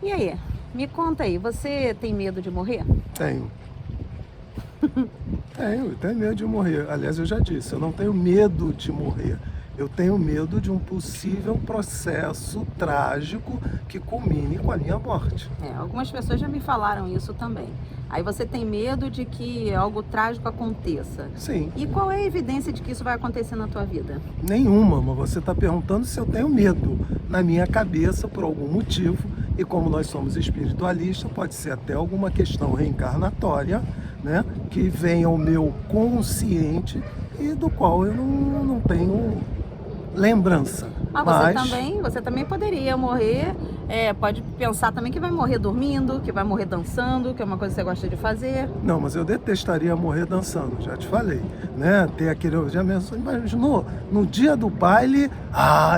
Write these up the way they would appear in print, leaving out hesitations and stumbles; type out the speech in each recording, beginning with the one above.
E aí, me conta aí, você tem medo de morrer? Tenho. Eu tenho medo de morrer. Aliás, eu já disse, eu não tenho medo de morrer. Eu tenho medo de um possível processo trágico que culmine com a minha morte. Algumas pessoas já me falaram isso também. Aí você tem medo de que algo trágico aconteça. Sim. E qual é a evidência de que isso vai acontecer na tua vida? Nenhuma, mas você está perguntando se eu tenho medo. Na minha cabeça, por algum motivo, e como nós somos espiritualistas, pode ser até alguma questão reencarnatória, né, que vem ao meu consciente e do qual eu não tenho lembrança. Mas você também poderia morrer, pode pensar também que vai morrer dormindo, que vai morrer dançando, que é uma coisa que você gosta de fazer. Não, mas eu detestaria morrer dançando, já te falei, né? Ter aquele, já imaginou, no dia do baile,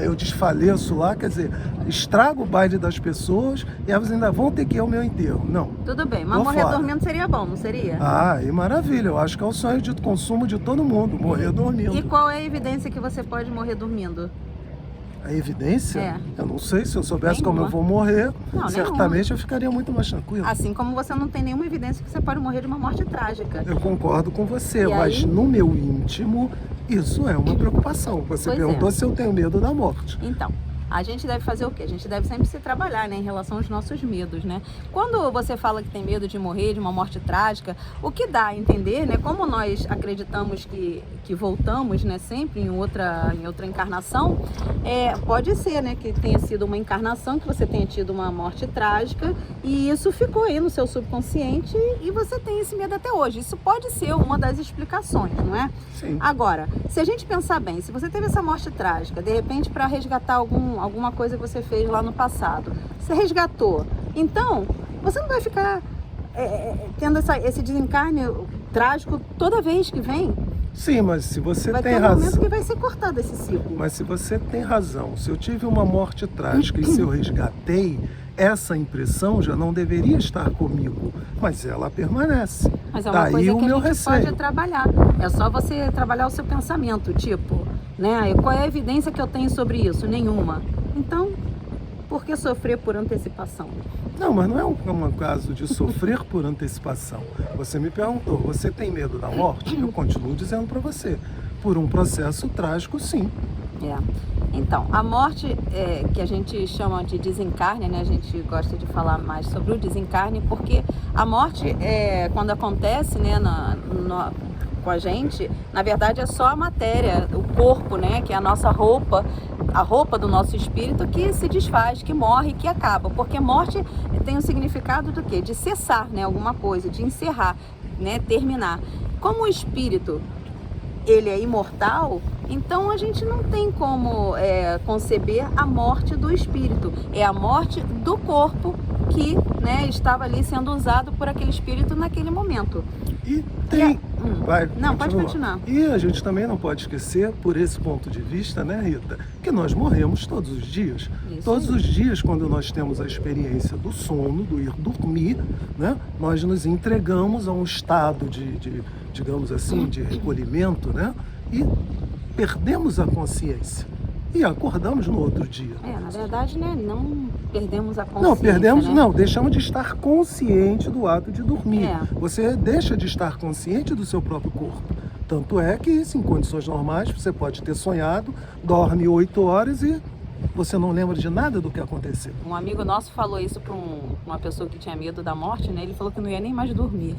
eu desfaleço lá, quer dizer, estrago o baile das pessoas e elas ainda vão ter que ir ao meu enterro. Não. Tudo bem, mas morrer dormindo seria bom, não seria? E maravilha, eu acho que é o sonho de consumo de todo mundo, morrer dormindo. E qual é a evidência que você pode morrer dormindo? A evidência? Eu não sei, se eu soubesse Nenhuma. como eu vou morrer, Não, certamente nenhuma. eu ficaria muito mais tranquilo. Assim como você não tem nenhuma evidência que você pode morrer de uma morte trágica. Eu concordo com você, E mas aí? no meu íntimo, isso é uma preocupação. Você perguntou se eu tenho medo da morte. Então, a gente deve fazer o quê? A gente deve sempre se trabalhar, né, em relação aos nossos medos, né? Quando você fala que tem medo de morrer, de uma morte trágica, o que dá a entender, né, como nós acreditamos que voltamos, né, sempre em outra encarnação, pode ser, né, que tenha sido uma encarnação, que você tenha tido uma morte trágica e isso ficou aí no seu subconsciente e você tem esse medo até hoje. Isso pode ser uma das explicações, não é? Sim. Agora, se a gente pensar bem, se você teve essa morte trágica, de repente para resgatar alguma coisa que você fez lá no passado, você resgatou, então você não vai ficar tendo esse desencarne trágico toda vez que vem. Sim, mas se você vai tem ter um razão. momento que vai ser cortado esse ciclo. Mas se você tem razão, se eu tive uma morte trágica e se eu resgatei, essa impressão já não deveria estar comigo, mas ela permanece. Mas é uma Daí coisa o que meu a gente receio. pode trabalhar. É só você trabalhar o seu pensamento, tipo, né? E qual é a evidência que eu tenho sobre isso? Nenhuma. Então, por que sofrer por antecipação? Não, mas não é um caso de sofrer por antecipação. Você me perguntou, você tem medo da morte? Eu continuo dizendo para você, por um processo trágico, sim. Então, a morte que a gente chama de desencarne, né? A gente gosta de falar mais sobre o desencarne, porque a morte, quando acontece, né, com a gente, na verdade é só a matéria, o corpo, né, que é a nossa roupa, a roupa do nosso espírito que se desfaz, que morre, que acaba, porque morte tem o significado do quê? De cessar, né, alguma coisa, de encerrar, né, terminar. Como o espírito, ele é imortal, então a gente não tem como conceber a morte do espírito, é a morte do corpo que, né, estava ali sendo usado por aquele espírito naquele momento. E tem... Pode continuar. E a gente também não pode esquecer, por esse ponto de vista, né, Rita, que nós morremos todos os dias. Todos os dias, quando nós temos a experiência do sono, do ir dormir, né, nós nos entregamos a um estado digamos assim, de recolhimento, né, e perdemos a consciência. E acordamos no outro dia. Na verdade, né, não perdemos a consciência. Não, deixamos de estar consciente do ato de dormir. Você deixa de estar consciente do seu próprio corpo. Tanto é que, em condições normais, você pode ter sonhado, dorme 8 horas e você não lembra de nada do que aconteceu. Um amigo nosso falou isso para uma pessoa que tinha medo da morte, né? Ele falou que não ia nem mais dormir.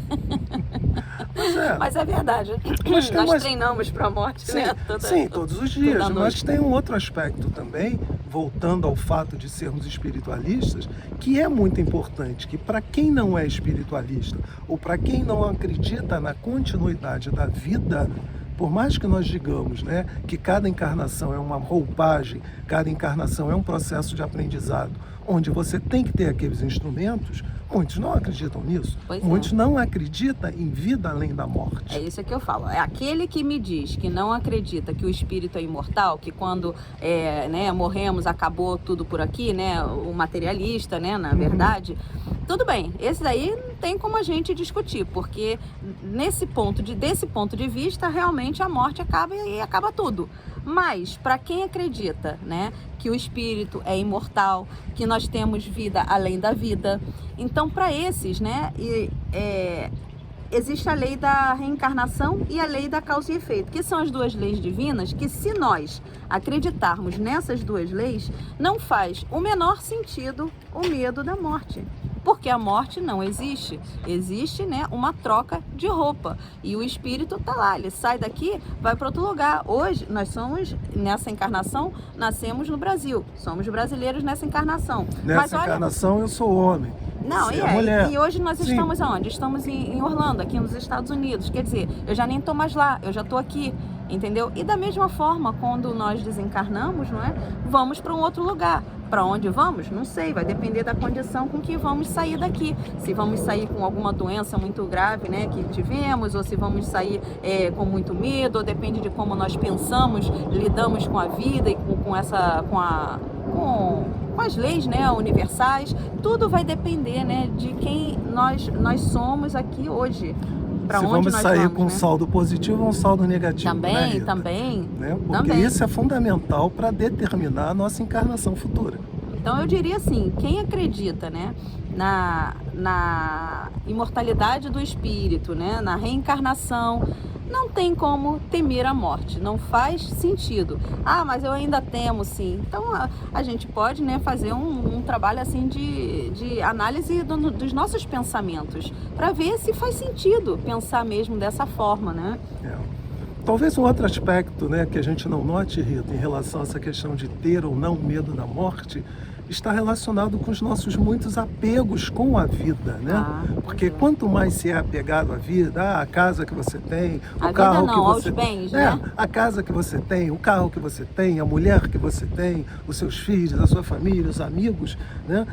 Mas é verdade. Nós treinamos para a morte, sim, né? Sim, todos os dias. Mas tem um outro aspecto também, voltando ao fato de sermos espiritualistas, que é muito importante, que para quem não é espiritualista ou para quem não acredita na continuidade da vida, por mais que nós digamos, né, que cada encarnação é uma roupagem, cada encarnação é um processo de aprendizado, onde você tem que ter aqueles instrumentos, muitos não acreditam nisso. Muitos não acreditam em vida além da morte. É isso que eu falo. É aquele que me diz que não acredita que o espírito é imortal, que quando morremos acabou tudo por aqui, né? O materialista, né? Na verdade, Tudo bem, esse daí não tem como a gente discutir, porque desse ponto de vista, realmente a morte acaba e acaba tudo. Mas para quem acredita, né, que o espírito é imortal, que nós temos vida além da vida, então para esses, né, existe a lei da reencarnação e a lei da causa e efeito, que são as duas leis divinas, que se nós acreditarmos nessas duas leis, não faz o menor sentido o medo da morte. Porque a morte não existe. Existe, né, uma troca de roupa. E o espírito está lá, ele sai daqui, vai para outro lugar. Hoje, nós somos, nessa encarnação, nascemos no Brasil. Somos brasileiros nessa encarnação. Nessa encarnação eu sou homem. Não, mulher. E hoje nós estamos aonde? Estamos em Orlando, aqui nos Estados Unidos. Quer dizer, eu já nem estou mais lá, eu já estou aqui, entendeu? E da mesma forma, quando nós desencarnamos, não é? Vamos para um outro lugar. Para onde vamos? Não sei, vai depender da condição com que vamos sair daqui. Se vamos sair com alguma doença muito grave, né, que tivemos, ou se vamos sair com muito medo, ou depende de como nós pensamos, lidamos com a vida e com as leis, né, universais. Tudo vai depender, né, de quem nós somos aqui hoje. Se vamos sair com um saldo positivo ou um saldo negativo. Também. Né? Porque isso é fundamental para determinar a nossa encarnação futura. Então eu diria assim, quem acredita, né, na imortalidade do espírito, né, na reencarnação, não tem como temer a morte, não faz sentido. Ah, mas eu ainda temo, sim. Então a gente pode, né, fazer um trabalho assim de análise dos nossos pensamentos, para ver se faz sentido pensar mesmo dessa forma, né? Talvez um outro aspecto, né, que a gente não note, Rita, em relação a essa questão de ter ou não medo da morte, está relacionado com os nossos muitos apegos com a vida, né? Porque quanto mais se é apegado à vida, a casa que você tem, o carro que você tem, aos bens, né? A casa que você tem, o carro que você tem, a mulher que você tem, os seus filhos, a sua família, os amigos, né?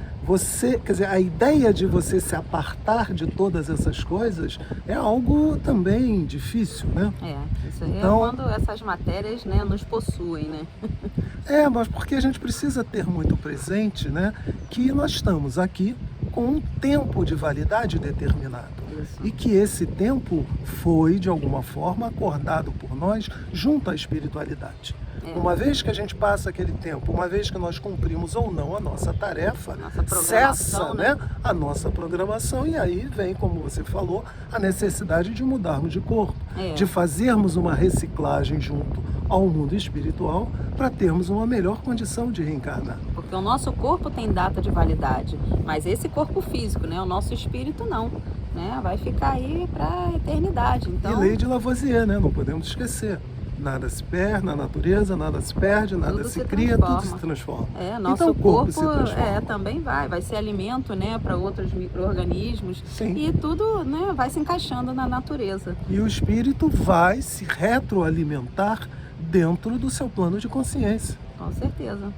Quer dizer, a ideia de você se apartar de todas essas coisas é algo também difícil, né? Isso aí então, é quando essas matérias, né, nos possuem, né? Mas porque a gente precisa ter muito presente, né, que nós estamos aqui com um tempo de validade determinado. Isso. E que esse tempo foi, de alguma forma, acordado por nós junto à espiritualidade. Uma vez que a gente passa aquele tempo, uma vez que nós cumprimos ou não a nossa tarefa, cessa, né, a nossa programação, e aí vem, como você falou, a necessidade de mudarmos de corpo, de fazermos uma reciclagem junto ao mundo espiritual para termos uma melhor condição de reencarnar. Porque o nosso corpo tem data de validade, mas esse corpo físico, né, o nosso espírito não, né, vai ficar aí para a eternidade. Então... E lei de Lavoisier, né, não podemos esquecer. Nada se perde na natureza, nada se perde, nada se cria, tudo se transforma. Nosso então o corpo se transforma. Também vai ser alimento, né, para outros micro-organismos. E tudo, né, vai se encaixando na natureza. E o espírito vai se retroalimentar dentro do seu plano de consciência. Com certeza.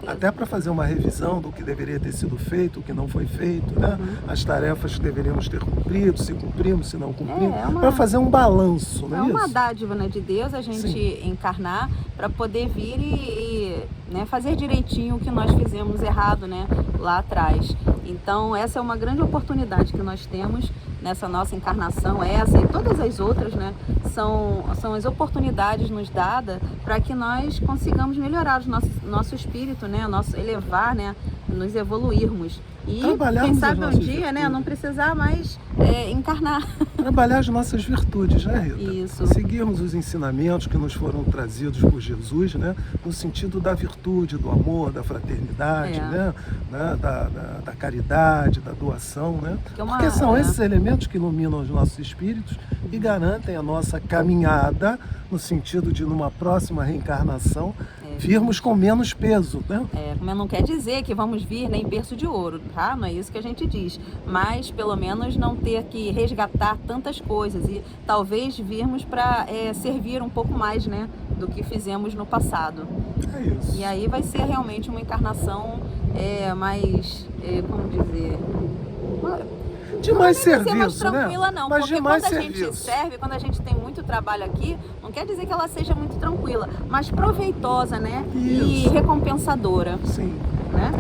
Até para fazer uma revisão do que deveria ter sido feito, o que não foi feito, né? As tarefas que deveríamos ter cumprido, se cumprimos, se não cumprimos, para fazer um balanço, não é isso? É uma dádiva, né, de Deus a gente encarnar para poder vir e né, fazer direitinho o que nós fizemos errado, né, lá atrás. Então essa é uma grande oportunidade que nós temos nessa nossa encarnação, essa e todas as outras, né, são as oportunidades nos dadas para que nós consigamos melhorar o nosso espírito, né, elevar, né, nos evoluirmos. E quem sabe um dia, né, não precisar mais encarnar. Trabalhar as nossas virtudes, né, Rita? Isso. Seguirmos os ensinamentos que nos foram trazidos por Jesus, né, no sentido da virtude, do amor, da fraternidade, né, da caridade, da doação, né? Porque são esses elementos que iluminam os nossos espíritos e garantem a nossa caminhada no sentido de, numa próxima reencarnação, virmos com menos peso, né? Não quer dizer que vamos vir em berço de ouro, tá? Não é isso que a gente diz. Mas, pelo menos, não ter que resgatar tantas coisas e talvez virmos para servir um pouco mais, né, do que fizemos no passado. É isso. E aí vai ser realmente uma encarnação mais, como dizer... de mais serviço, ser mais tranquila, né? Não, mas porque de mais quando a gente serve, quando a gente tem muito trabalho aqui, não quer dizer que ela seja muito tranquila, mas proveitosa, né? Isso. E recompensadora. Sim. Né?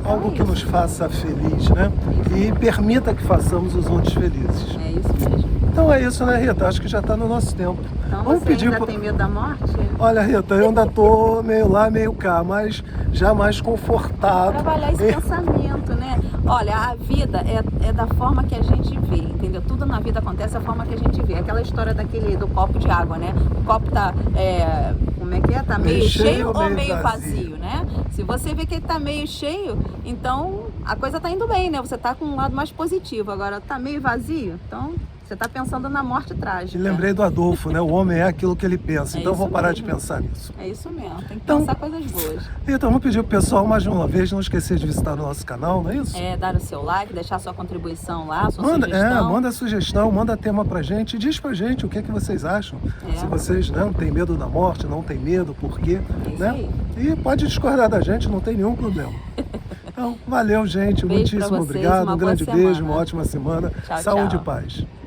Então algo é que isso. nos faça feliz, né? E permita que façamos os outros felizes. É isso mesmo. Então é isso, né, Rita? Acho que já está no nosso tempo. Então Vamos você pedir ainda tem medo da morte? Olha, Rita, eu ainda tô meio lá, meio cá, mas já mais confortado. Trabalhar esse pensamento, né? Olha, a vida é da forma que a gente vê, entendeu? Tudo na vida acontece da forma que a gente vê. Aquela história do copo de água, né? O copo tá, como é que é? Tá meio cheio ou meio vazio, né? Se você vê que ele tá meio cheio, então a coisa tá indo bem, né? Você tá com um lado mais positivo. Agora tá meio vazio, então você tá pensando na morte trágica. E lembrei do Adolfo, né? O homem é aquilo que ele pensa. Então vou parar de pensar nisso. É isso mesmo, tem que pensar coisas boas. Então vamos pedir pro pessoal mais uma vez, não esquecer de visitar o nosso canal, não é isso? Dar o seu like, deixar sua contribuição lá, sua sugestão. Manda sugestão, manda tema pra gente, diz pra gente o que vocês acham. Se vocês não têm medo da morte, não tem medo, por quê, né? Aí. E pode discordar da gente, não tem nenhum problema. Então, valeu, gente, Beijo muitíssimo pra vocês, obrigado, um grande boa beijo, semana. uma ótima semana, Tchau, saúde tchau. e paz.